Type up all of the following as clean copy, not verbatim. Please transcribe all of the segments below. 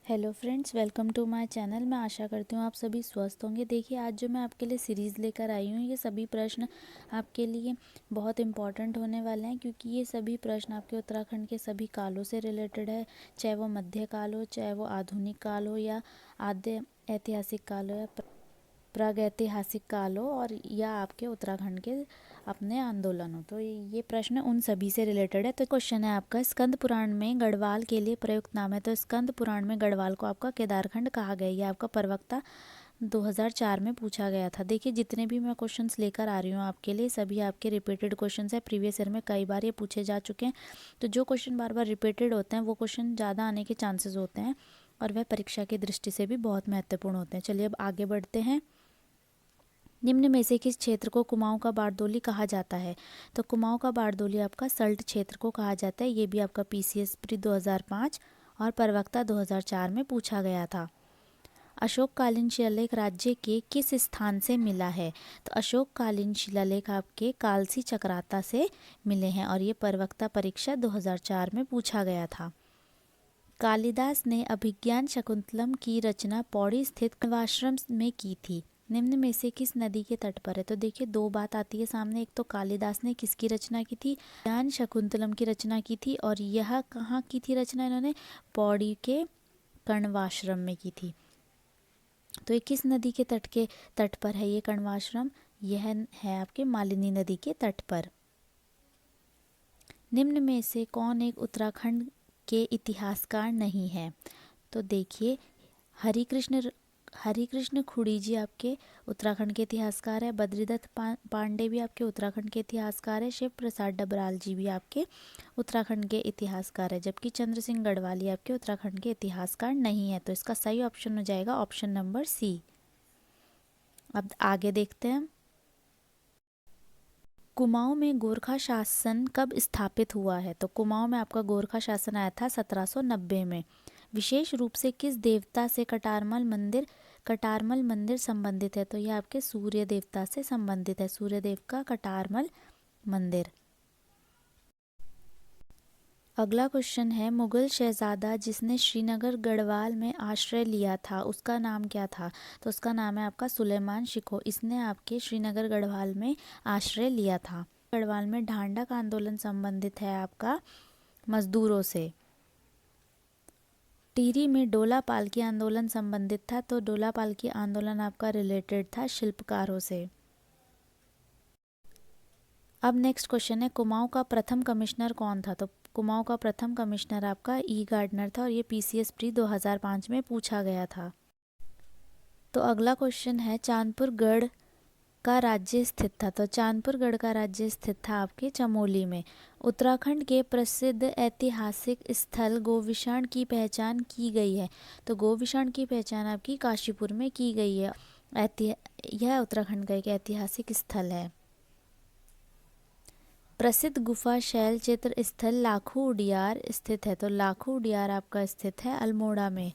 Hello friends, welcome to my channel. मैं आशा करती हूँ आप सभी स्वस्थ होंगे। देखिए, आज जो मैं आपके लिए सीरीज़ लेकर आई हूँ, ये सभी प्रश्न आपके लिए बहुत इम्पॉर्टेंट होने वाले हैं, क्योंकि ये सभी प्रश्न आपके उत्तराखंड के सभी कालों से रिलेटेड है। चाहे वो मध्यकाल हो, चाहे वो आधुनिक काल हो, या आद्य ऐतिहासिक काल हो, या प्रागैतिहासिक काल हो, और या आपके उत्तराखंड के अपने आंदोलन हो। तो ये प्रश्न उन सभी से रिलेटेड है। तो क्वेश्चन है आपका, स्कंद पुराण में गढ़वाल के लिए प्रयुक्त नाम है। तो स्कंद पुराण में गढ़वाल को आपका केदारखंड कहा गया। ये आपका प्रवक्ता 2004 में पूछा गया था। देखिए, जितने भी मैं क्वेश्चंस लेकर आ रही हूँ आपके लिए, सभी आपके रिपीटेड क्वेश्चंस है। प्रीवियस ईयर में कई बार ये पूछे जा चुके हैं। तो जो क्वेश्चन बार बार रिपीटेड होते हैं, वो क्वेश्चन ज़्यादा आने के चांसेस होते हैं, और वह परीक्षा की दृष्टि से भी बहुत महत्वपूर्ण होते हैं। चलिए अब आगे बढ़ते हैं। निम्न में से किस क्षेत्र को कुमाऊं का बारदोली कहा जाता है? तो कुमाऊं का बारदोली आपका सल्ट क्षेत्र को कहा जाता है। ये भी आपका पीसीएस प्री 2005 और प्रवक्ता 2004 में पूछा गया था। अशोककालीन शिलालेख राज्य के किस स्थान से मिला है? तो अशोककालीन शिलालेख आपके कालसी चक्राता से मिले हैं, और ये प्रवक्ता परीक्षा 2004 में पूछा गया था। कालिदास ने अभिज्ञान शकुंतलम की रचना पौड़ी स्थित कण्वाश्रम में की थी। निम्न में से किस नदी के तट पर है? तो देखिए, दो बात आती है सामने। एक तो कालिदास ने किसकी रचना की थी? ज्ञान शकुंतलम की रचना की थी, और यह कहाँ की थी रचना? इन्होंने पौड़ी के कण्वाश्रम में की थी। तो ये किस नदी के तट पर है ये कण्वाश्रम? यह है आपके मालिनी नदी के तट पर। निम्न में से कौन एक उत्तराखंड के इतिहासकार नहीं है? तो देखिए, हरिकृष्ण खुड़ी जी आपके उत्तराखंड के इतिहासकार है। बद्रीदत्त पांडे भी आपके उत्तराखंड के इतिहासकार है। शिव प्रसाद डबराल जी भी आपके उत्तराखंड के इतिहासकार है, जबकि चंद्र सिंह गढ़वाली आपके उत्तराखंड के इतिहासकार नहीं है। तो इसका सही ऑप्शन हो जाएगा ऑप्शन नंबर सी। अब आगे देखते हैं। कुमाऊं में गोरखा शासन कब स्थापित हुआ है? तो कुमाऊं में आपका गोरखा शासन आया था 1790 में। विशेष रूप से किस देवता से कटारमल मंदिर संबंधित है? तो यह आपके सूर्य देवता से संबंधित है। सूर्य देव का कटारमल मंदिर। अगला क्वेश्चन है, मुगल शहजादा जिसने श्रीनगर गढ़वाल में आश्रय लिया था, उसका नाम क्या था? तो उसका नाम है आपका सुलेमान शिकोह। इसने आपके श्रीनगर गढ़वाल में आश्रय लिया था। गढ़वाल में ढांढक आंदोलन संबंधित है आपका मजदूरों से। टिहरी में डोला पालकी आंदोलन संबंधित था। तो डोला पालकी आंदोलन आपका रिलेटेड था शिल्पकारों से। अब नेक्स्ट क्वेश्चन है, कुमाऊं का प्रथम कमिश्नर कौन था? तो कुमाऊं का प्रथम कमिश्नर आपका ई गार्डनर था, और ये पीसीएस प्री 2005 में पूछा गया था। तो अगला क्वेश्चन है, चांदपुर गढ़ का राज्य स्थित था। तो चांदपुर गढ़ का राज्य स्थित था आपके चमोली में। उत्तराखंड के प्रसिद्ध ऐतिहासिक स्थल गोविषाण की पहचान की गई है। तो गोविषाण की पहचान आपकी काशीपुर में की गई है। यह उत्तराखंड का एक ऐतिहासिक स्थल है। प्रसिद्ध गुफा शैल चित्र स्थल लाखू उडियार स्थित है। तो लाखू उडियार आपका स्थित है अल्मोड़ा में।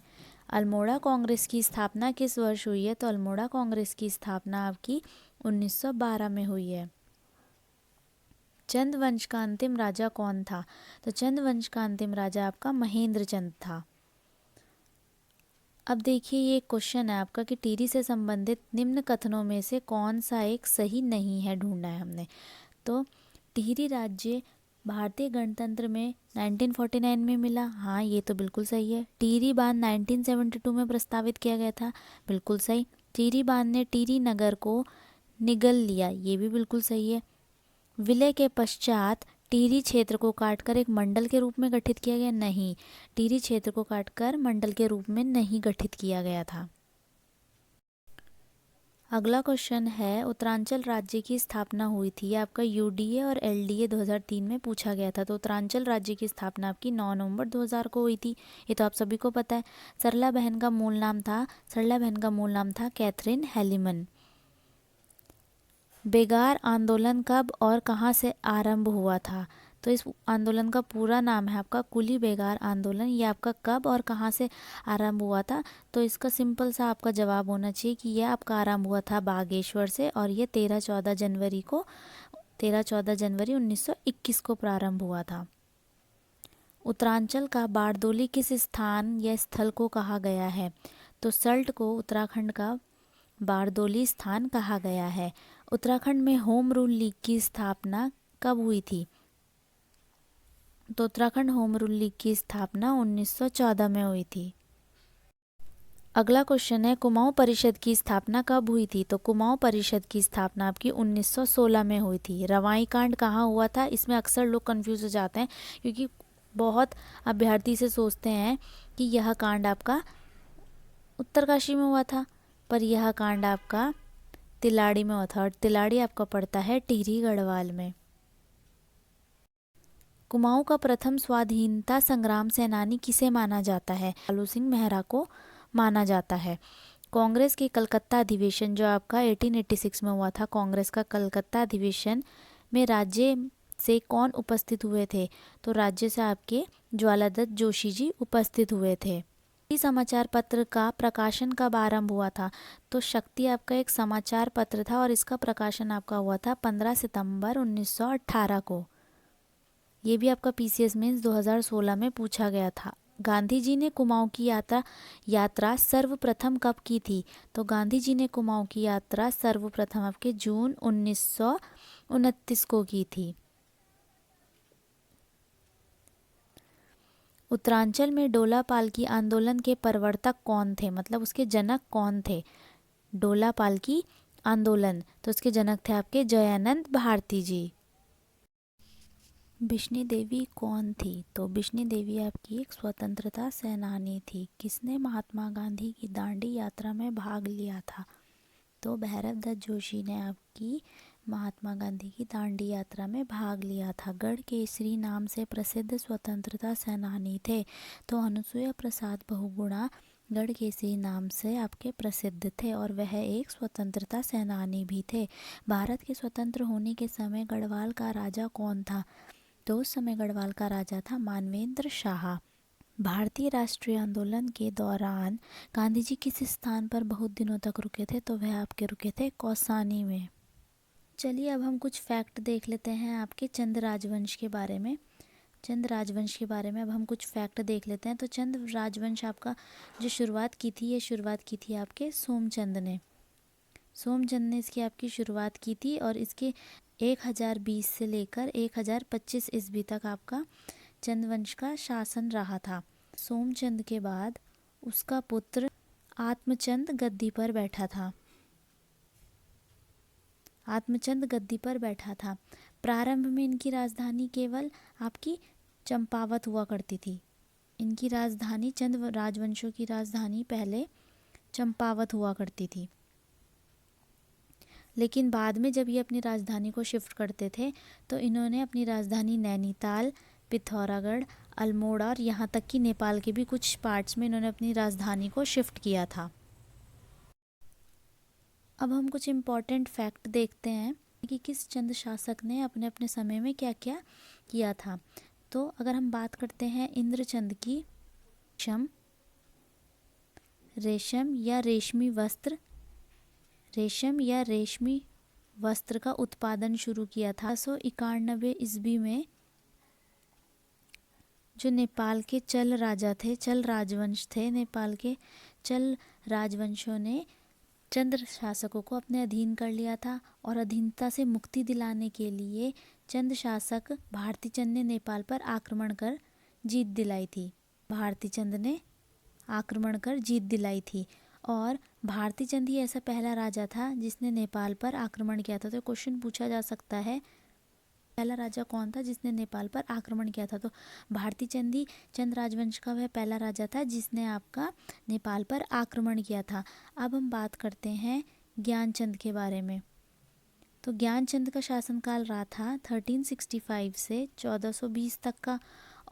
अल्मोड़ा कांग्रेस की स्थापना किस वर्ष हुई है? तो अल्मोड़ा कांग्रेस की स्थापना आपकी 1912 में हुई है। चंद वंश का अंतिम राजा कौन था? तो चंद वंश का अंतिम राजा आपका महेंद्र चंद था। अब देखिए, ये क्वेश्चन है आपका कि टिहरी से संबंधित निम्न कथनों में से कौन सा एक सही नहीं है, ढूंढना है हमने। तो टिहरी राज्य भारतीय गणतंत्र में 1949 में मिला। हाँ, ये तो बिल्कुल सही है। टिहरी बांध 1972 में प्रस्तावित किया गया था। बिल्कुल सही। टिहरी बांध ने टिहरी नगर को निगल लिया। ये भी बिल्कुल सही है। विलय के पश्चात टिहरी क्षेत्र को काटकर एक मंडल के रूप में गठित किया गया। नहीं, टिहरी क्षेत्र को काटकर मंडल के रूप में नहीं गठित किया गया था। अगला क्वेश्चन है, उत्तरांचल राज्य की स्थापना हुई थी। ये आपका यूडीए और एलडीए 2003 में पूछा गया था। तो उत्तरांचल राज्य की स्थापना आपकी 9 नवंबर 2000 को हुई थी। ये तो आप सभी को पता है। सरला बहन का मूल नाम था कैथरीन हेलिमन। बेगार आंदोलन कब और कहाँ से आरंभ हुआ था? तो इस आंदोलन का पूरा नाम है आपका कुली बेगार आंदोलन। ये आपका कब और कहाँ से आरंभ हुआ था? तो इसका सिंपल सा आपका जवाब होना चाहिए कि यह आपका आरंभ हुआ था बागेश्वर से, और ये 13-14 जनवरी 1921 को प्रारंभ हुआ था। उत्तरांचल का बारदोली किस स्थान या स्थल को कहा गया है? तो सल्ट को उत्तराखंड का बारदोली स्थान कहा गया है। उत्तराखंड में होम रूल लीग की स्थापना कब हुई थी? तो उत्तराखंड होम रूल लीग की स्थापना 1914 में हुई थी। अगला क्वेश्चन है, कुमाऊं परिषद की स्थापना कब हुई थी? तो कुमाऊं परिषद की स्थापना आपकी 1916 में हुई थी। रवाई कांड कहाँ हुआ था? इसमें अक्सर लोग कंफ्यूज हो जाते हैं क्योंकि बहुत अभ्यर्थी से सोचते हैं कि यह कांड आपका उत्तरकाशी में हुआ था, पर यह कांड आपका तिलाड़ी में हुआ था और तिलाड़ी आपका पड़ता है टिहरी गढ़वाल में। कुमाऊं का प्रथम स्वाधीनता संग्राम सेनानी किसे माना जाता है? लालू सिंह मेहरा को माना जाता है। कांग्रेस के कलकत्ता अधिवेशन जो आपका 1886 में हुआ था, कांग्रेस का कलकत्ता अधिवेशन में राज्य से कौन उपस्थित हुए थे? तो राज्य से आपके ज्वालादत्त जोशी जी उपस्थित हुए थे। समाचार पत्र का प्रकाशन कब आरंभ हुआ था? तो शक्ति आपका एक समाचार पत्र था और इसका प्रकाशन आपका हुआ था 15 सितंबर 1918 को। ये भी आपका पीसीएस मेंस 2016 में पूछा गया था। गांधी जी ने कुमाऊं की यात्रा सर्वप्रथम कब की थी? तो गांधी जी ने कुमाऊं की यात्रा सर्वप्रथम आपके जून 1929 को की थी। उत्तरांचल में डोला पालकी आंदोलन के प्रवर्तक कौन थे? मतलब उसके जनक कौन थे? डोला पालकी आंदोलन, तो उसके जनक थे आपके जयानंद भारती जी। बिश्नी देवी कौन थी? तो बिश्नी देवी आपकी एक स्वतंत्रता सेनानी थी। किसने महात्मा गांधी की दांडी यात्रा में भाग लिया था? तो भैरव दत्त जोशी ने आपकी महात्मा गांधी की दांडी यात्रा में भाग लिया था। गढ़ केसरी नाम से प्रसिद्ध स्वतंत्रता सेनानी थे। तो अनुसुईया प्रसाद बहुगुणा गढ़ केसरी नाम से आपके प्रसिद्ध थे और वह एक स्वतंत्रता सेनानी भी थे। भारत के स्वतंत्र होने के समय गढ़वाल का राजा कौन था? तो उस समय गढ़वाल का राजा था मानवेंद्र शाह। भारतीय राष्ट्रीय आंदोलन के दौरान गांधी जी किस स्थान पर बहुत दिनों तक रुके थे? तो वह आपके रुके थे कौसानी में। चलिए अब हम कुछ फैक्ट देख लेते हैं आपके चंद राजवंश के बारे में। चंद राजवंश के बारे में अब हम कुछ फैक्ट देख लेते हैं। तो चंद राजवंश आपका जो शुरुआत की थी, ये शुरुआत की थी आपके सोमचंद ने। सोमचंद ने इसकी आपकी शुरुआत की थी और इसके 1020 से लेकर 1025 ईस्वी तक आपका चंदवंश का शासन रहा था। सोमचंद के बाद उसका पुत्र आत्मचंद गद्दी पर बैठा था। आत्मचंद गद्दी पर बैठा था। प्रारंभ में इनकी राजधानी केवल आपकी चंपावत हुआ करती थी। इनकी राजधानी, चंद राजवंशों की राजधानी पहले चंपावत हुआ करती थी, लेकिन बाद में जब ये अपनी राजधानी को शिफ्ट करते थे तो इन्होंने अपनी राजधानी नैनीताल, पिथौरागढ़, अल्मोड़ा और यहाँ तक कि नेपाल के भी कुछ पार्ट्स में इन्होंने अपनी राजधानी को शिफ्ट किया था। अब हम कुछ इम्पॉर्टेंट फैक्ट देखते हैं कि किस चंद शासक ने अपने अपने समय में क्या क्या किया था। तो अगर हम बात करते हैं इंद्रचंद की, रेशम या रेशमी वस्त्र का उत्पादन शुरू किया था। 1891 ईस्वी में जो नेपाल के चल राजा थे, चल राजवंश थे, नेपाल के चल राजवंशों ने चंद शासकों को अपने अधीन कर लिया था और अधीनता से मुक्ति दिलाने के लिए चंद शासक भारती चंद ने नेपाल पर आक्रमण कर जीत दिलाई थी। भारती चंद ने आक्रमण कर जीत दिलाई थी और भारती चंद ही ऐसा पहला राजा था जिसने नेपाल पर आक्रमण किया था। तो क्वेश्चन पूछा जा सकता है पहला राजा कौन था जिसने नेपाल पर आक्रमण किया था? तो भारती चंद ही चंद राजवंश का वह पहला राजा था जिसने आपका नेपाल पर आक्रमण किया था। अब हम बात करते हैं ज्ञानचंद के बारे में। तो ज्ञानचंद का शासनकाल रहा था 1365 से 1420 तक का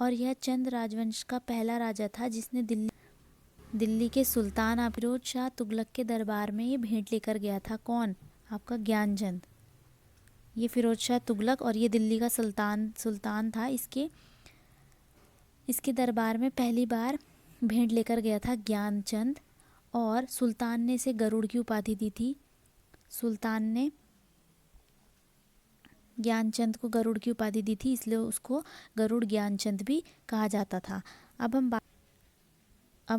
और यह चंद राजवंश का पहला राजा था जिसने दिल्ली के सुल्तान फिरोज शाह तुगलक के दरबार में ये भेंट लेकर गया था। कौन? आपका ज्ञानचंद। ये फिरोज शाह तुगलक और ये दिल्ली का सुल्तान था। इसके दरबार में पहली बार भेंट लेकर गया था ज्ञानचंद और सुल्तान ने इसे गरुड़ की उपाधि दी थी। सुल्तान ने ज्ञानचंद को गरुड़ की उपाधि दी थी, इसलिए उसको गरुड़ ज्ञानचंद भी कहा जाता था। अब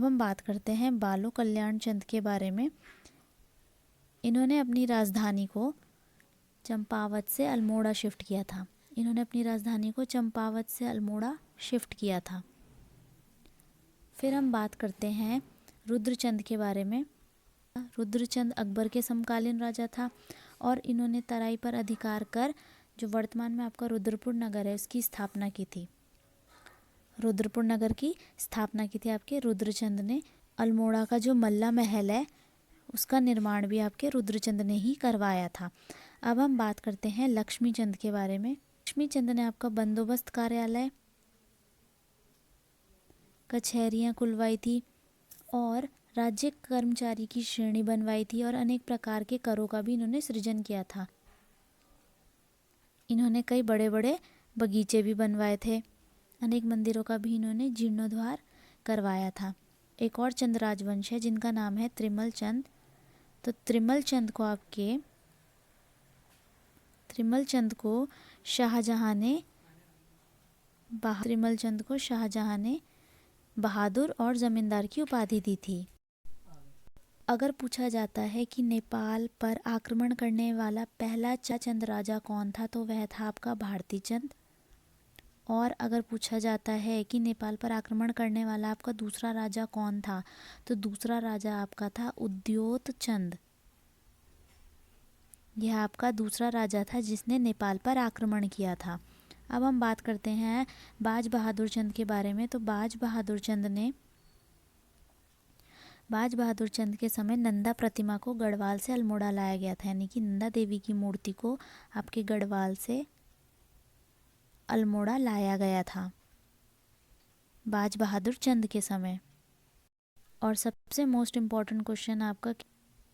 हम बात करते हैं बालो कल्याण चंद के बारे में। इन्होंने अपनी राजधानी को चंपावत से अल्मोड़ा शिफ्ट किया था। फिर हम बात करते हैं रुद्रचंद के बारे में। रुद्रचंद अकबर के समकालीन राजा था और इन्होंने तराई पर अधिकार कर जो वर्तमान में आपका रुद्रपुर नगर है उसकी स्थापना की थी। आपके रुद्रचंद ने। अल्मोड़ा का जो मल्ला महल है उसका निर्माण भी आपके रुद्रचंद ने ही करवाया था। अब हम बात करते हैं लक्ष्मीचंद के बारे में। लक्ष्मीचंद ने आपका बंदोबस्त कार्यालय, कचहरियाँ खुलवाई थी और राज्य कर्मचारी की श्रेणी बनवाई थी और अनेक प्रकार के करों का भी इन्होंने सृजन किया था। इन्होंने कई बड़े बड़े बगीचे भी बनवाए थे। अनेक मंदिरों का भी इन्होंने जीर्णोद्धार करवाया था। एक और चंद राजवंश है जिनका नाम है त्रिमल चंद। तो त्रिमल चंद को शाहजहां ने बहादुर और जमींदार की उपाधि दी थी। अगर पूछा जाता है कि नेपाल पर आक्रमण करने वाला पहला चंद राजा कौन था, तो वह था आपका भारती चंद। और अगर पूछा जाता है कि नेपाल पर आक्रमण करने वाला आपका दूसरा राजा कौन था, तो दूसरा राजा आपका था उद्योत चंद। यह आपका दूसरा राजा था जिसने नेपाल पर आक्रमण किया था। अब हम बात करते हैं बाज बहादुर चंद के बारे में। तो बाज बहादुर चंद के समय नंदा प्रतिमा को गढ़वाल से अल्मोड़ा लाया गया था, यानी कि नंदा देवी की मूर्ति को आपके गढ़वाल से अल्मोड़ा लाया गया था बाज बहादुर चंद के समय। और सबसे मोस्ट इम्पॉर्टेंट क्वेश्चन आपका,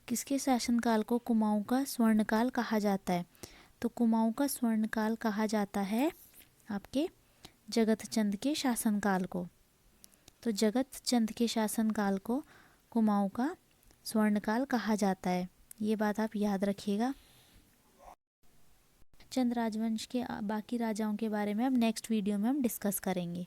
किसके शासनकाल को कुमाऊं का स्वर्णकाल कहा जाता है? तो कुमाऊं का स्वर्णकाल कहा जाता है आपके जगत चंद के शासनकाल को। तो जगत चंद के शासनकाल को कुमाऊं का स्वर्णकाल कहा जाता है। ये बात आप याद रखिएगा। चंद राजवंश के बाकी राजाओं के बारे में अब नेक्स्ट वीडियो में हम डिस्कस करेंगे।